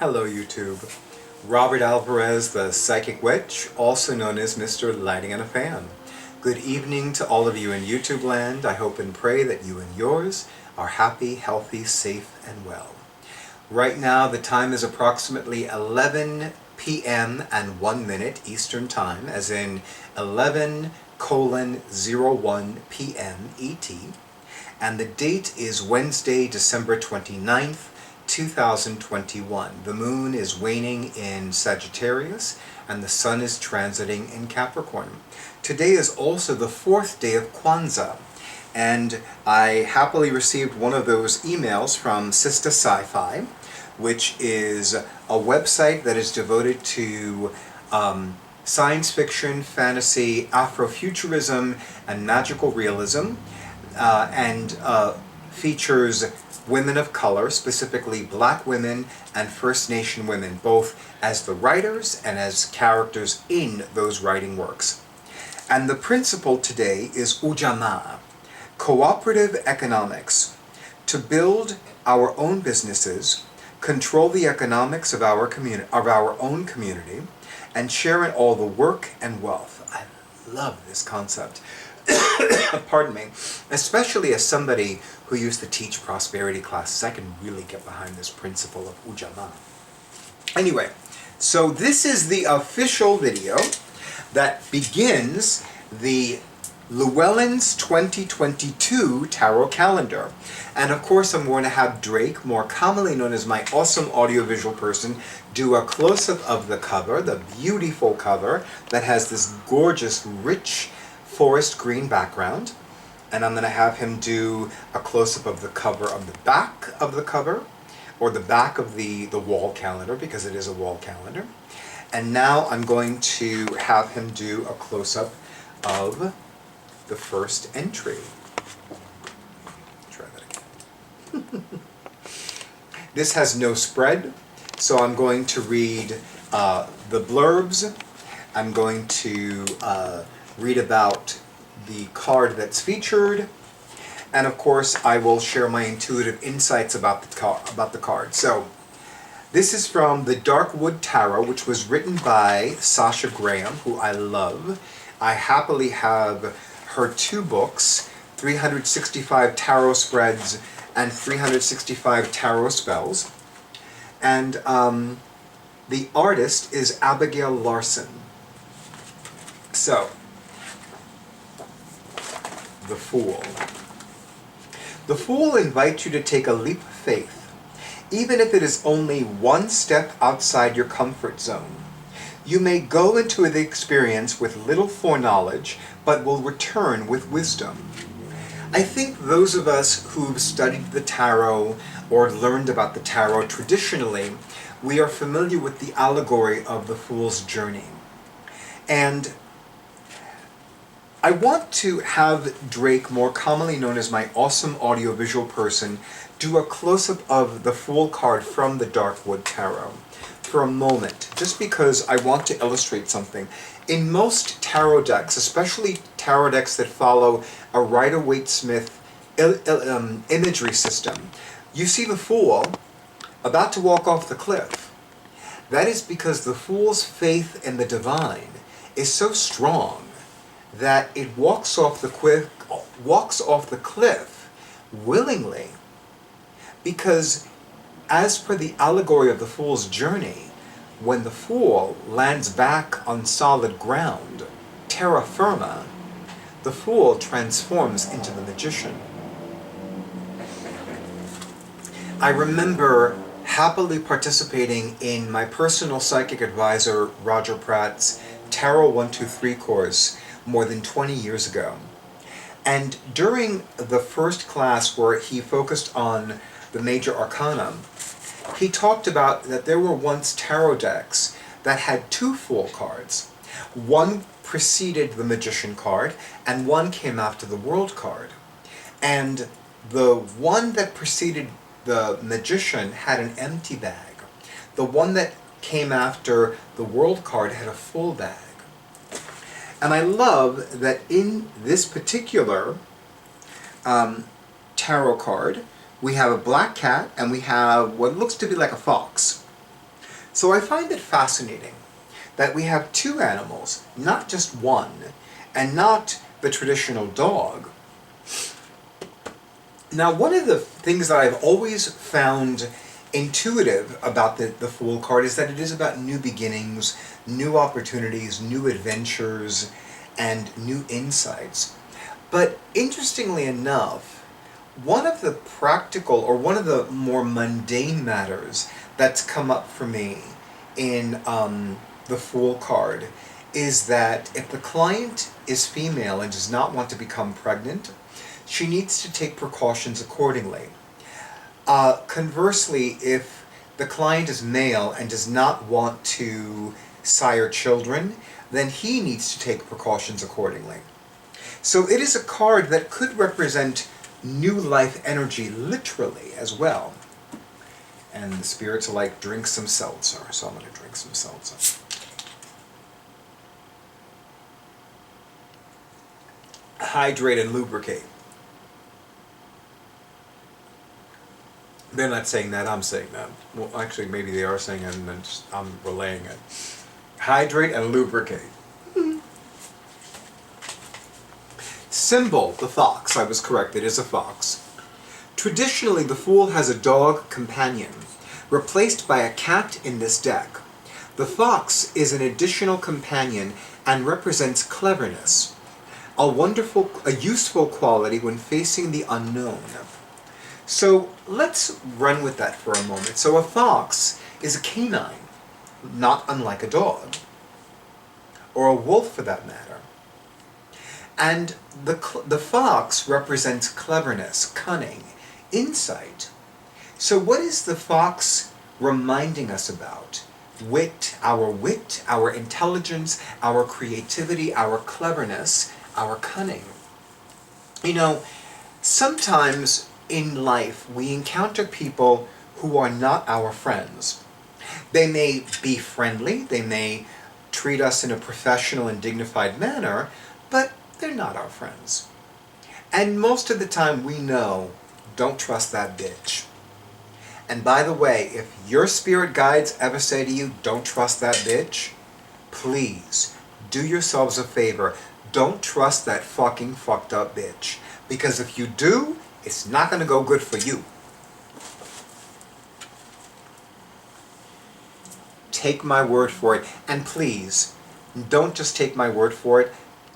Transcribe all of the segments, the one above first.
Hello YouTube. Robert Alvarez, the Psychic Witch, also known as Mr. Lighting and a Fan. Good evening to all of you in YouTube land. I hope and pray that you and yours are happy, healthy, safe, and well. Right now the time is approximately 11 p.m. and 1 minute Eastern Time, as in 11:01 p.m. ET, and the date is Wednesday, December 29th, 2021. The moon is waning in Sagittarius and the sun is transiting in Capricorn. Today is also the fourth day of Kwanzaa, and I happily received one of those emails from Sister Sci-Fi, which is a website that is devoted to science fiction, fantasy, Afrofuturism, and magical realism, and features women of color, specifically Black women and First Nation women, both as the writers and as characters in those writing works. And the principle today is Ujamaa, cooperative economics, to build our own businesses, control the economics of our own community, and share in all the work and wealth. I love this concept. Pardon me, especially as somebody who used to teach prosperity classes, I can really get behind this principle of Ujamaa. Anyway, so this is the official video that begins the Llewellyn's 2022 tarot calendar. And of course I'm going to have Drake, more commonly known as my awesome audiovisual person, do a close-up of the cover, the beautiful cover that has this gorgeous, rich forest green background, and I'm going to have him do a close-up of the cover of the back of the cover, or the back of the wall calendar, because it is a wall calendar. And now I'm going to have him do a close-up of the first entry. Try that again. This has no spread, so I'm going to read the blurbs. I'm going to read about the card that's featured, and of course I will share my intuitive insights about the card. So this is from the Darkwood Tarot, which was written by Sasha Graham, who I love. I happily have her two books, 365 Tarot Spreads and 365 Tarot Spells, and the artist is Abigail Larson. So, the Fool. The Fool invites you to take a leap of faith, even if it is only one step outside your comfort zone. You may go into the experience with little foreknowledge, but will return with wisdom. I think those of us who've studied the tarot or learned about the tarot traditionally, we are familiar with the allegory of the Fool's journey. And I want to have Drake, more commonly known as my awesome audiovisual person, do a close-up of the Fool card from the Darkwood Tarot for a moment, just because I want to illustrate something. In most tarot decks, especially tarot decks that follow a Rider-Waite-Smith imagery system, you see the Fool about to walk off the cliff. That is because the Fool's faith in the divine is so strong that it walks off the cliff willingly, because as per the allegory of the Fool's journey, when the Fool lands back on solid ground, terra firma, the Fool transforms into the magician. I remember happily participating in my personal psychic advisor Roger Pratt's Tarot 123 course more than 20 years ago. And during the first class, where he focused on the major arcana, he talked about that there were once tarot decks that had two Fool cards. One preceded the Magician card, and one came after the World card. And the one that preceded the Magician had an empty bag. The one that came after the World card had a full bag. And I love that in this particular tarot card, we have a black cat and we have what looks to be like a fox. So I find it fascinating that we have two animals, not just one, and not the traditional dog. Now, one of the things that I've always found intuitive about the Fool card is that it is about new beginnings, new opportunities, new adventures, and new insights. But interestingly enough, one of the practical, or one of the more mundane matters that's come up for me in the Fool card is that if the client is female and does not want to become pregnant, she needs to take precautions accordingly. Conversely, if the client is male and does not want to sire children, then he needs to take precautions accordingly. So it is a card that could represent new life energy literally as well. And the spirits are like, drink some seltzer. So I'm going to drink some seltzer. Hydrate and lubricate. They're not saying that, I'm saying that. Well, actually, maybe they are saying it, and then I'm relaying it. Hydrate and lubricate. Symbol, the fox. I was correct, it is a fox. Traditionally, the Fool has a dog companion, replaced by a cat in this deck. The fox is an additional companion and represents cleverness, a useful quality when facing the unknown. So let's run with that for a moment. So a fox is a canine, not unlike a dog, or a wolf for that matter. And the fox represents cleverness, cunning, insight. So what is the fox reminding us about? Wit, our intelligence, our creativity, our cleverness, our cunning. You know, sometimes in life we encounter people who are not our friends. They may be friendly, they may treat us in a professional and dignified manner, but they're not our friends. And most of the time we know, don't trust that bitch. And by the way, if your spirit guides ever say to you, don't trust that bitch, please do yourselves a favor. Don't trust that fucking fucked up bitch. Because if you do, it's not going to go good for you. Take my word for it. And please, don't just take my word for it.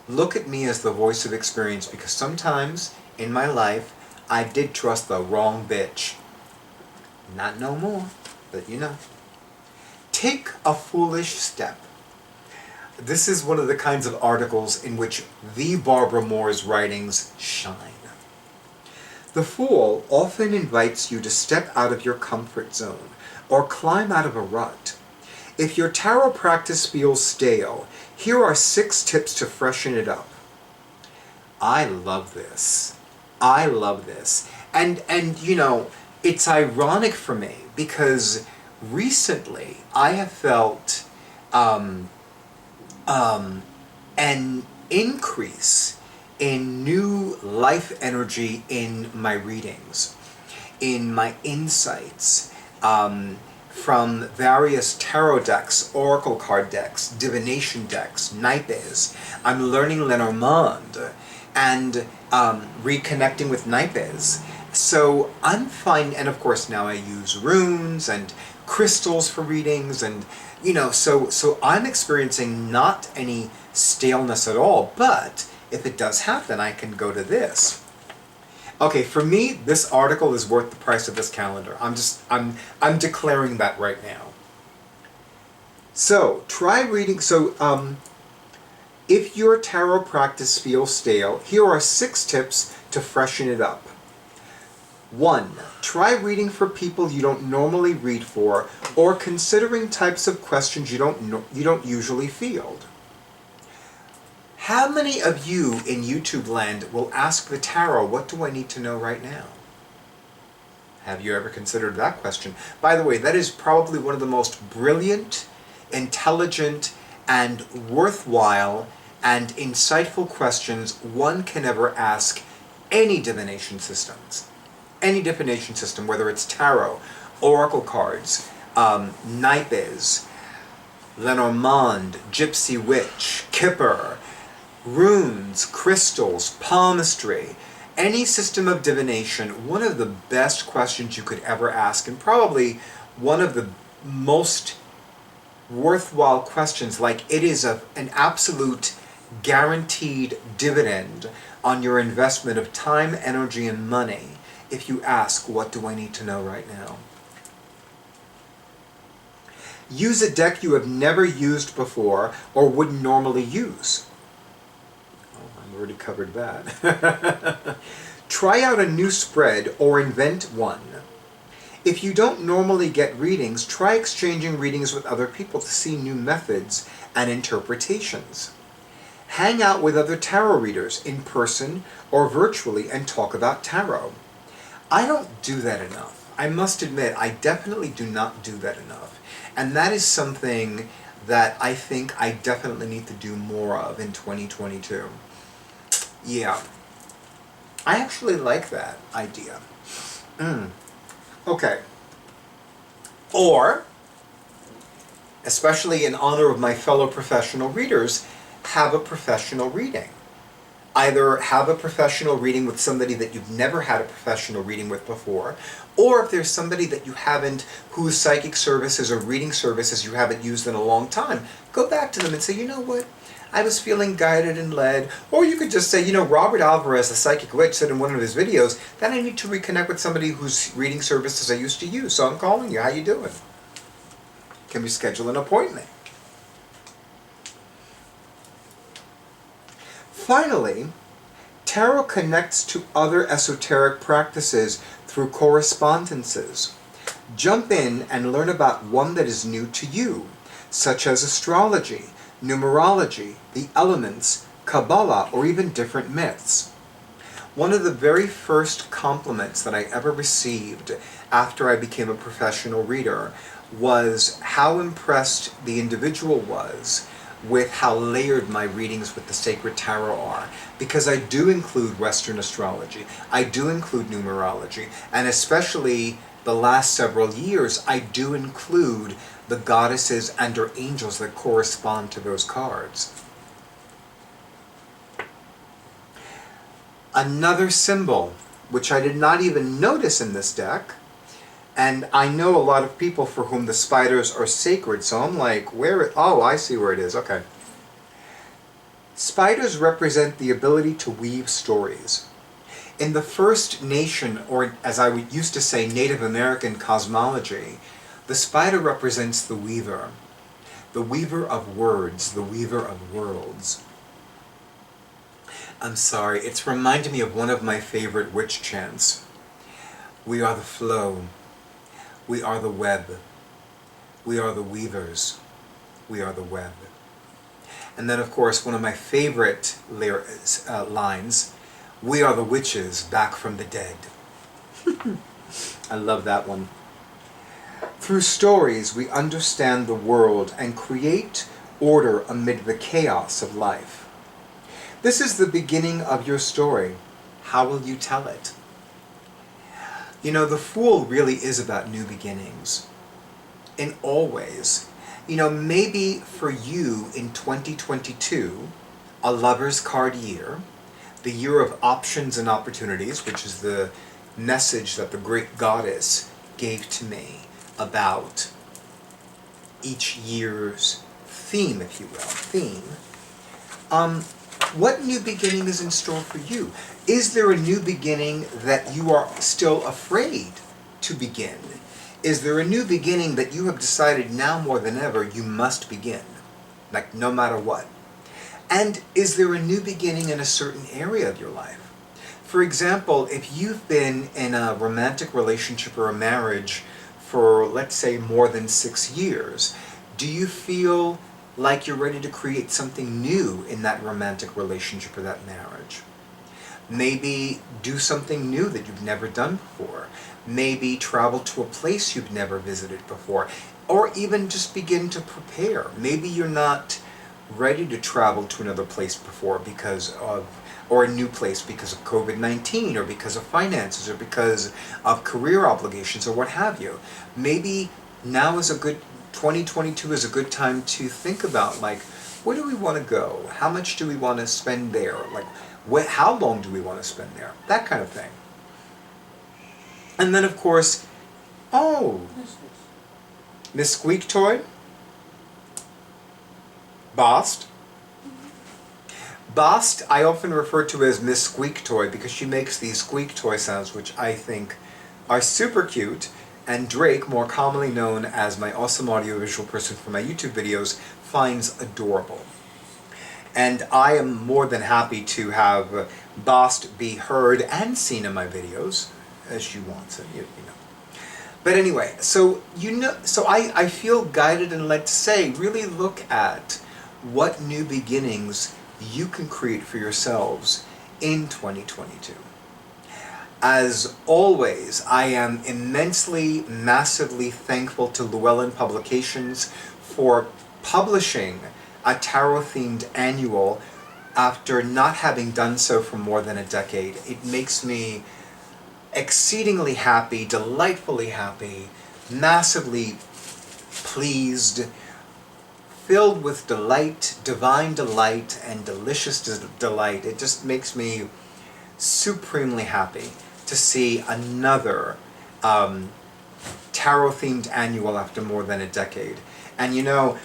Look at me as the voice of experience, because sometimes in my life, I did trust the wrong bitch. Not no more, but you know. Take a foolish step. This is one of the kinds of articles in which the Barbara Moore's writings shine. The Fool often invites you to step out of your comfort zone or climb out of a rut. If your tarot practice feels stale, here are 6 tips to freshen it up. I love this. I love this. And you know, it's ironic for me because recently I have felt an increase in new life energy in my readings, in my insights, from various tarot decks, oracle card decks, divination decks, naipes. I'm learning Lenormand and reconnecting with naipes. So I'm finding, and of course now I use runes and crystals for readings, and you know, so I'm experiencing not any staleness at all, but if it does happen, I can go to this. Okay, for me, this article is worth the price of this calendar. I'm declaring that right now. So, try reading, if your tarot practice feels stale, here are 6 tips to freshen it up. 1. Try reading for people you don't normally read for, or considering types of questions you don't usually field. How many of you in YouTube land will ask the tarot, what do I need to know right now? Have you ever considered that question? By the way, that is probably one of the most brilliant, intelligent, and worthwhile and insightful questions one can ever ask any divination systems. Any divination system, whether it's tarot, oracle cards, Nipes, Lenormand, Gypsy Witch, Kipper, runes, crystals, palmistry, any system of divination. One of the best questions you could ever ask, and probably one of the most worthwhile questions, like it is an absolute guaranteed dividend on your investment of time, energy, and money if you ask, what do I need to know right now? Use a deck you have never used before or wouldn't normally use. Oh, I've already covered that. Try out a new spread or invent one. If you don't normally get readings, try exchanging readings with other people to see new methods and interpretations. Hang out with other tarot readers in person or virtually and talk about tarot. I don't do that enough. I must admit, I definitely do not do that enough. And that is something that I think I definitely need to do more of in 2022. Yeah. I actually like that idea. Okay. Or, especially in honor of my fellow professional readers, have a professional reading. Either have a professional reading with somebody that you've never had a professional reading with before, or if there's somebody that you haven't, whose psychic services or reading services you haven't used in a long time, go back to them and say, you know what, I was feeling guided and led. Or you could just say, you know, Robert Alvarez, the psychic witch, said in one of his videos that I need to reconnect with somebody whose reading services I used to use, so I'm calling you. How you doing? Can we schedule an appointment? Finally, tarot connects to other esoteric practices through correspondences. Jump in and learn about one that is new to you, such as astrology, numerology, the elements, Kabbalah, or even different myths. One of the very first compliments that I ever received after I became a professional reader was how impressed the individual was with how layered my readings with the Sacred Tarot are. Because I do include Western astrology, I do include numerology, and especially the last several years, I do include the goddesses and or angels that correspond to those cards. Another symbol, which I did not even notice in this deck, and I know a lot of people for whom the spiders are sacred, so I'm like, oh, I see where it is, okay. Spiders represent the ability to weave stories. In the First Nation, or as I used to say, Native American cosmology, the spider represents the weaver of words, the weaver of worlds. I'm sorry, it's reminded me of one of my favorite witch chants. We are the flow. We are the web. We are the weavers. We are the web. And then, of course, one of my favorite lines, we are the witches back from the dead. I love that one. Through stories, we understand the world and create order amid the chaos of life. This is the beginning of your story. How will you tell it? You know, the Fool really is about new beginnings. In all ways. You know, maybe for you in 2022, a lover's card year, the year of options and opportunities, which is the message that the great goddess gave to me about each year's theme, if you will, what new beginning is in store for you? Is there a new beginning that you are still afraid to begin? Is there a new beginning that you have decided now more than ever you must begin? Like no matter what. And is there a new beginning in a certain area of your life? For example, if you've been in a romantic relationship or a marriage for, let's say, more than 6 years, do you feel like you're ready to create something new in that romantic relationship or that marriage? Maybe do something new that you've never done before. Maybe travel to a place you've never visited before. Or even just begin to prepare. Maybe you're not ready to travel to another place before or a new place because of COVID-19 or because of finances or because of career obligations or what have you. Maybe now is a good, 2022 is a good time to think about, like, where do we want to go? How much do we want to spend there? Like, how long do we want to spend there? That kind of thing. And then, of course, oh, Miss Squeak Toy, Bast. Bast, I often refer to as Miss Squeak Toy because she makes these squeak toy sounds, which I think are super cute. And Drake, more commonly known as my awesome audiovisual person for my YouTube videos, finds adorable. And I am more than happy to have Bast be heard and seen in my videos, as she wants it, you know. But anyway, so I feel guided and led to say, really look at what new beginnings you can create for yourselves in 2022. As always, I am immensely, massively thankful to Llewellyn Publications for publishing a tarot-themed annual after not having done so for more than a decade. It makes me exceedingly happy, delightfully happy, massively pleased, filled with delight, divine delight, and delicious delight. It just makes me supremely happy to see another tarot-themed annual after more than a decade. And you know,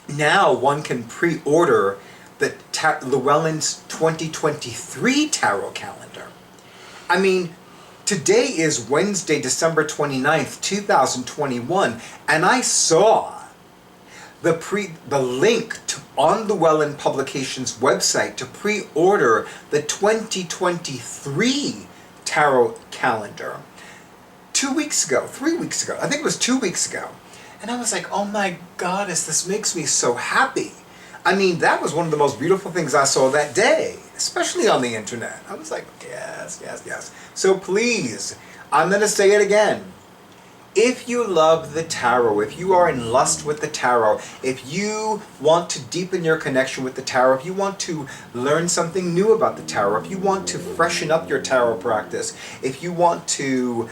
now one can pre-order the Llewellyn's 2023 tarot calendar. I mean, today is Wednesday, December 29th, 2021, and I saw the link on Llewellyn Publications website to pre-order the 2023 tarot calendar 2 weeks ago, 3 weeks ago, I think it was 2 weeks ago. And I was like, oh my goddess, this makes me so happy. I mean, that was one of the most beautiful things I saw that day, especially on the internet. I was like, yes, yes, yes. So please, I'm going to say it again. If you love the tarot, if you are in lust with the tarot, if you want to deepen your connection with the tarot, if you want to learn something new about the tarot, if you want to freshen up your tarot practice, if you want to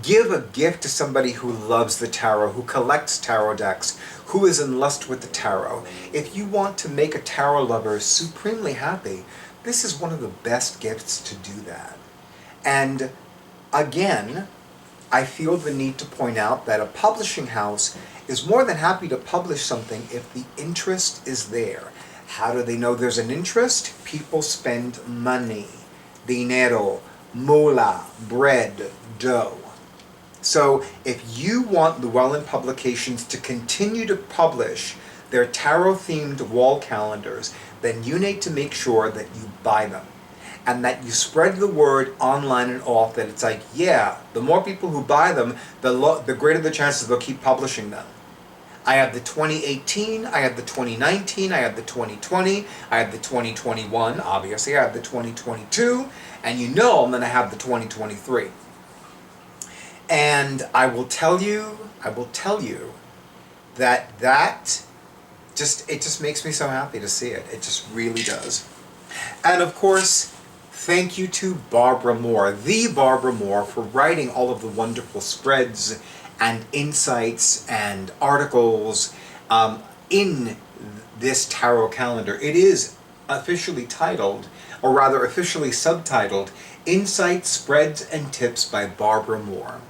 give a gift to somebody who loves the tarot, who collects tarot decks, who is in lust with the tarot, if you want to make a tarot lover supremely happy, this is one of the best gifts to do that. And again, I feel the need to point out that a publishing house is more than happy to publish something if the interest is there. How do they know there's an interest? People spend money. Dinero, moolah, bread, dough. So if you want Llewellyn Publications to continue to publish their tarot-themed wall calendars, then you need to make sure that you buy them. And that you spread the word online and off, that it's like, yeah, the more people who buy them, the greater the chances they'll keep publishing them. I have the 2018, I have the 2019, I have the 2020, I have the 2021, obviously, I have the 2022, and you know I'm going to have the 2023. And I will tell you that it just makes me so happy to see it. It just really does. And of course, thank you to Barbara Moore, the Barbara Moore, for writing all of the wonderful spreads and insights and articles in this tarot calendar. It is officially titled, or rather officially subtitled, Insights, Spreads, and Tips by Barbara Moore.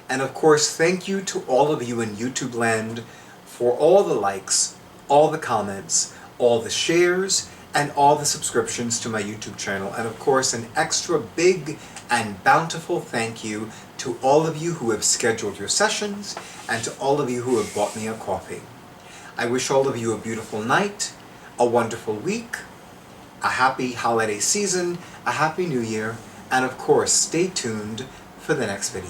And of course, thank you to all of you in YouTube land for all the likes, all the comments, all the shares, and all the subscriptions to my YouTube channel. And of course, an extra big and bountiful thank you to all of you who have scheduled your sessions, and to all of you who have bought me a coffee. I wish all of you a beautiful night, a wonderful week, a happy holiday season, a happy new year, and of course, stay tuned for the next video.